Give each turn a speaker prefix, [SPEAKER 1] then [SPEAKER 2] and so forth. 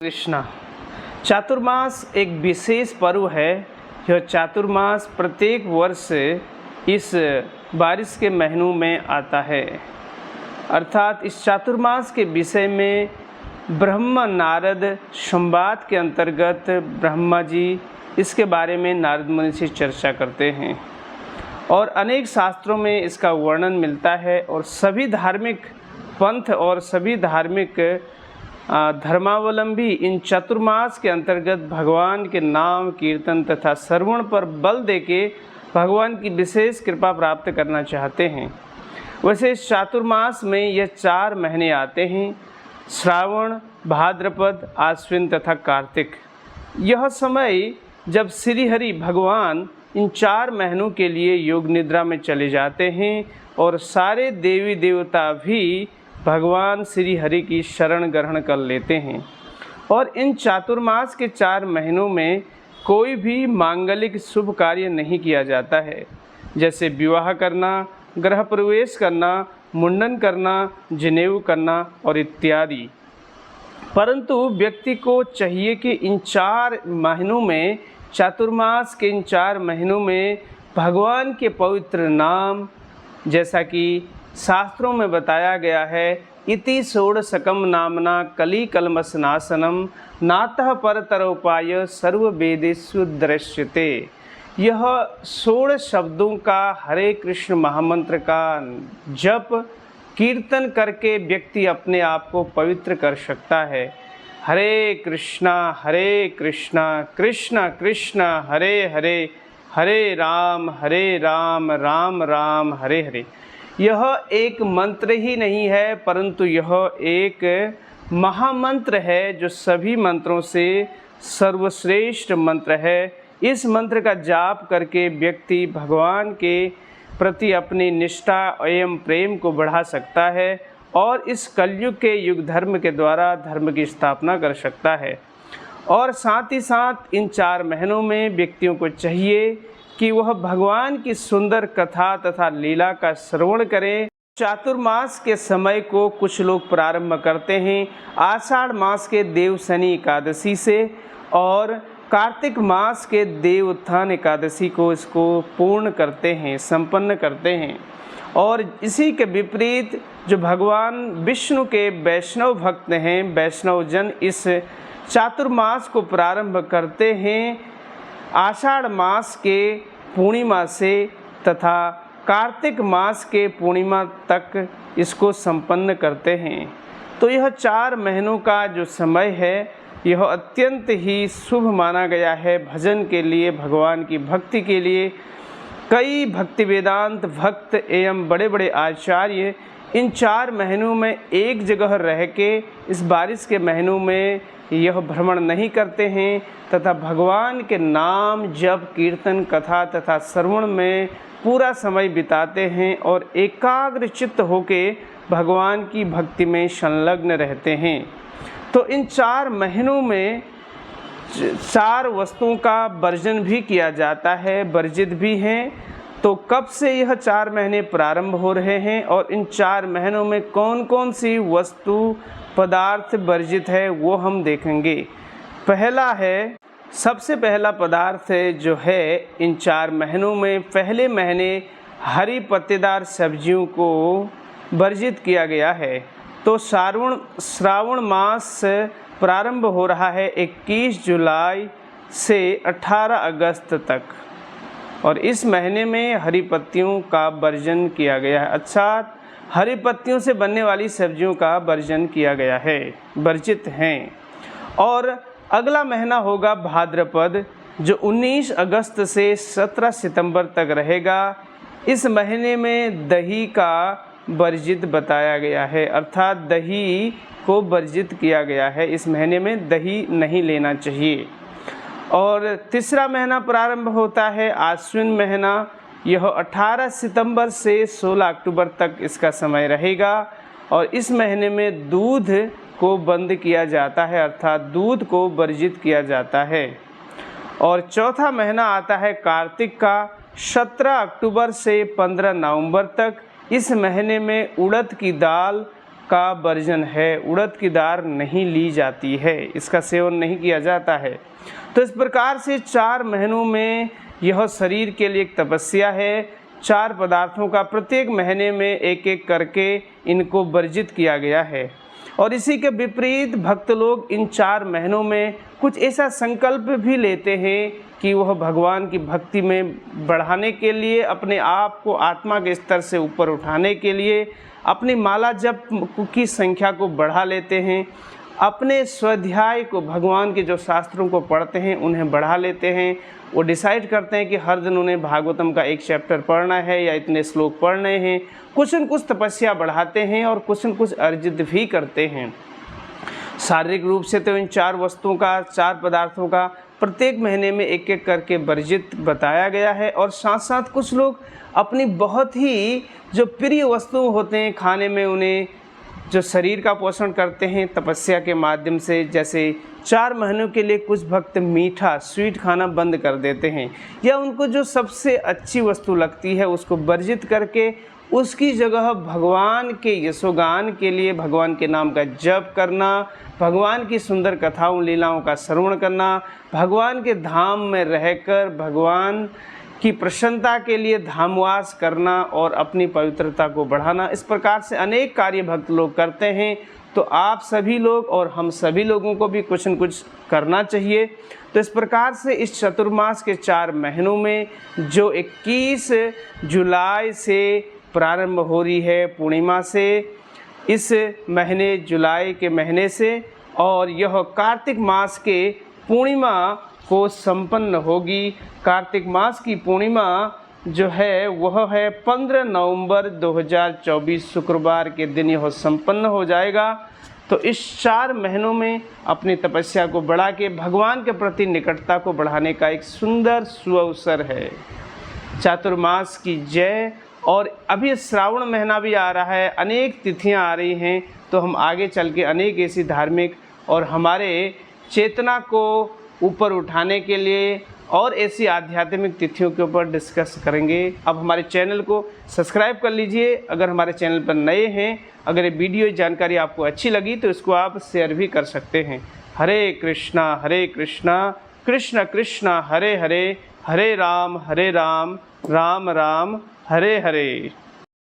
[SPEAKER 1] कृष्णा। चातुर्मास एक विशेष पर्व है। यह चातुर्मास प्रत्येक वर्ष इस बारिश के महीनों में आता है। अर्थात इस चातुर्मास के विषय में ब्रह्मा नारद संवाद के अंतर्गत ब्रह्मा जी इसके बारे में नारद मुनि से चर्चा करते हैं और अनेक शास्त्रों में इसका वर्णन मिलता है। और सभी धार्मिक पंथ और सभी धार्मिक धर्मावलंबी इन चतुर्मास के अंतर्गत भगवान के नाम कीर्तन तथा श्रवण पर बल देके भगवान की विशेष कृपा प्राप्त करना चाहते हैं। वैसे इस चातुर्मास में यह 4 महीने आते हैं: श्रावण, भाद्रपद, आश्विन तथा कार्तिक। यह समय जब श्री हरि भगवान इन 4 महीनों के लिए योग निद्रा में चले जाते हैं और सारे देवी देवता भी भगवान श्री हरि की शरण ग्रहण कर लेते हैं। और इन चातुर्मास के 4 महीनों में कोई भी मांगलिक शुभ कार्य नहीं किया जाता है, जैसे विवाह करना, गृह प्रवेश करना, मुंडन करना, जनेऊ करना और इत्यादि। परंतु व्यक्ति को चाहिए कि इन 4 महीनों में, चातुर्मास के इन 4 महीनों में भगवान के पवित्र नाम, जैसा कि शास्त्रों में बताया गया है, इति षोडशकम नामना कली कलमशनाशनम नातः परतरोपाय सर्व वेदेषु दृश्यते। यह 16 शब्दों का हरे कृष्ण महामंत्र का जप कीर्तन करके व्यक्ति अपने आप को पवित्र कर सकता है। हरे कृष्णा कृष्ण कृष्ण हरे हरे, हरे राम राम राम हरे हरे। यह एक मंत्र ही नहीं है, परंतु यह एक महामंत्र है जो सभी मंत्रों से सर्वश्रेष्ठ मंत्र है। इस मंत्र का जाप करके व्यक्ति भगवान के प्रति अपनी निष्ठा एवं प्रेम को बढ़ा सकता है और इस कलयुग के युग धर्म के द्वारा धर्म की स्थापना कर सकता है। और साथ ही साथ इन 4 महीनों में व्यक्तियों को चाहिए कि वह भगवान की सुंदर कथा तथा लीला का श्रवण करें। चातुर्मास के समय को कुछ लोग प्रारंभ करते हैं आषाढ़ मास के देवशनि एकादशी से और कार्तिक मास के देवोत्थान एकादशी को इसको पूर्ण करते हैं, संपन्न करते हैं। और इसी के विपरीत जो भगवान विष्णु के वैष्णव भक्त हैं, वैष्णव जन इस चातुर्मास को प्रारंभ करते हैं आषाढ़ मास के पूर्णिमा से तथा कार्तिक मास के पूर्णिमा तक इसको संपन्न करते हैं। तो यह 4 महीनों का जो समय है यह अत्यंत ही शुभ माना गया है भजन के लिए, भगवान की भक्ति के लिए। कई भक्ति वेदांत भक्त एवं बड़े बड़े आचार्य इन 4 महीनों में एक जगह रह के इस बारिश के महीनों में यह भ्रमण नहीं करते हैं तथा भगवान के नाम जप कीर्तन कथा तथा श्रवण में पूरा समय बिताते हैं और एकाग्र चित्त होके भगवान की भक्ति में संलग्न रहते हैं। तो इन 4 महीनों में 4 वस्तुओं का वर्जन भी किया जाता है, वर्जित भी हैं। तो कब से यह 4 महीने प्रारंभ हो रहे हैं और इन 4 महीनों में कौन कौन सी वस्तु पदार्थ वर्जित है वो हम देखेंगे। सबसे पहला पदार्थ जो है इन 4 महीनों में, पहले महीने हरी पत्तेदार सब्जियों को वर्जित किया गया है। तो श्रावण मास प्रारंभ हो रहा है 21 जुलाई से 18 अगस्त तक और इस महीने में हरी पत्तियों का वर्जन किया गया है। अच्छा, हरी पत्तियों से बनने वाली सब्जियों का वर्जन किया गया है, वर्जित हैं। और अगला महीना होगा भाद्रपद, जो 19 अगस्त से 17 सितंबर तक रहेगा। इस महीने में दही का वर्जित बताया गया है, अर्थात दही को वर्जित किया गया है। इस महीने में दही नहीं लेना चाहिए। और तीसरा महीना प्रारंभ होता है आश्विन महीना। यह 18 सितंबर से 16 अक्टूबर तक इसका समय रहेगा और इस महीने में दूध को बंद किया जाता है, अर्थात दूध को वर्जित किया जाता है। और चौथा महीना आता है कार्तिक का, 17 अक्टूबर से 15 नवंबर तक। इस महीने में उड़द की दाल का वर्जन है, उड़द की दाल नहीं ली जाती है, इसका सेवन नहीं किया जाता है। तो इस प्रकार से 4 महीनों में यह शरीर के लिए एक तपस्या है। 4 पदार्थों का प्रत्येक महीने में एक एक करके इनको वर्जित किया गया है। और इसी के विपरीत भक्त लोग इन 4 महीनों में कुछ ऐसा संकल्प भी लेते हैं कि वह भगवान की भक्ति में बढ़ाने के लिए, अपने आप को आत्मा के स्तर से ऊपर उठाने के लिए अपनी माला जप की संख्या को बढ़ा लेते हैं, अपने स्वाध्याय को, भगवान के जो शास्त्रों को पढ़ते हैं उन्हें बढ़ा लेते हैं। वो डिसाइड करते हैं कि हर दिन उन्हें भागवतम का एक चैप्टर पढ़ना है या इतने श्लोक पढ़ने हैं। कुछ न कुछ तपस्या बढ़ाते हैं और कुछ न कुछ अर्जित भी करते हैं। शारीरिक रूप से तो इन 4 वस्तुओं का, 4 पदार्थों का प्रत्येक महीने में एक एक करके वर्जित बताया गया है। और साथ साथ कुछ लोग अपनी बहुत ही जो प्रिय वस्तु होते हैं खाने में, उन्हें जो शरीर का पोषण करते हैं तपस्या के माध्यम से, जैसे 4 महीनों के लिए कुछ भक्त मीठा स्वीट खाना बंद कर देते हैं, या उनको जो सबसे अच्छी वस्तु लगती है उसको वर्जित करके उसकी जगह भगवान के यशोगान के लिए भगवान के नाम का जप करना, भगवान की सुंदर कथाओं लीलाओं का श्रवण करना, भगवान के धाम में रहकर भगवान की प्रसन्नता के लिए धामवास करना और अपनी पवित्रता को बढ़ाना। इस प्रकार से अनेक कार्य भक्त लोग करते हैं। तो आप सभी लोग और हम सभी लोगों को भी कुछ न कुछ करना चाहिए। तो इस प्रकार से इस चतुर्मास के 4 महीनों में जो 21 जुलाई से प्रारंभ हो रही है, पूर्णिमा से, इस महीने जुलाई के महीने से, और यह कार्तिक मास के पूर्णिमा को संपन्न होगी। कार्तिक मास की पूर्णिमा जो है वह है 15 नवंबर 2024 शुक्रवार के दिन यह संपन्न हो जाएगा। तो इस 4 महीनों में अपनी तपस्या को बढ़ा के भगवान के प्रति निकटता को बढ़ाने का एक सुंदर सुअवसर है। चातुर्मास की जय। और अभी श्रावण महीना भी आ रहा है, अनेक तिथियां आ रही हैं। तो हम आगे चल के अनेक ऐसी धार्मिक और हमारे चेतना को ऊपर उठाने के लिए और ऐसी आध्यात्मिक तिथियों के ऊपर डिस्कस करेंगे। अब हमारे चैनल को सब्सक्राइब कर लीजिए अगर हमारे चैनल पर नए हैं। अगर ये वीडियो जानकारी आपको अच्छी लगी तो इसको आप शेयर भी कर सकते हैं। हरे कृष्णा कृष्ण कृष्ण हरे हरे, हरे राम राम राम हरे हरे।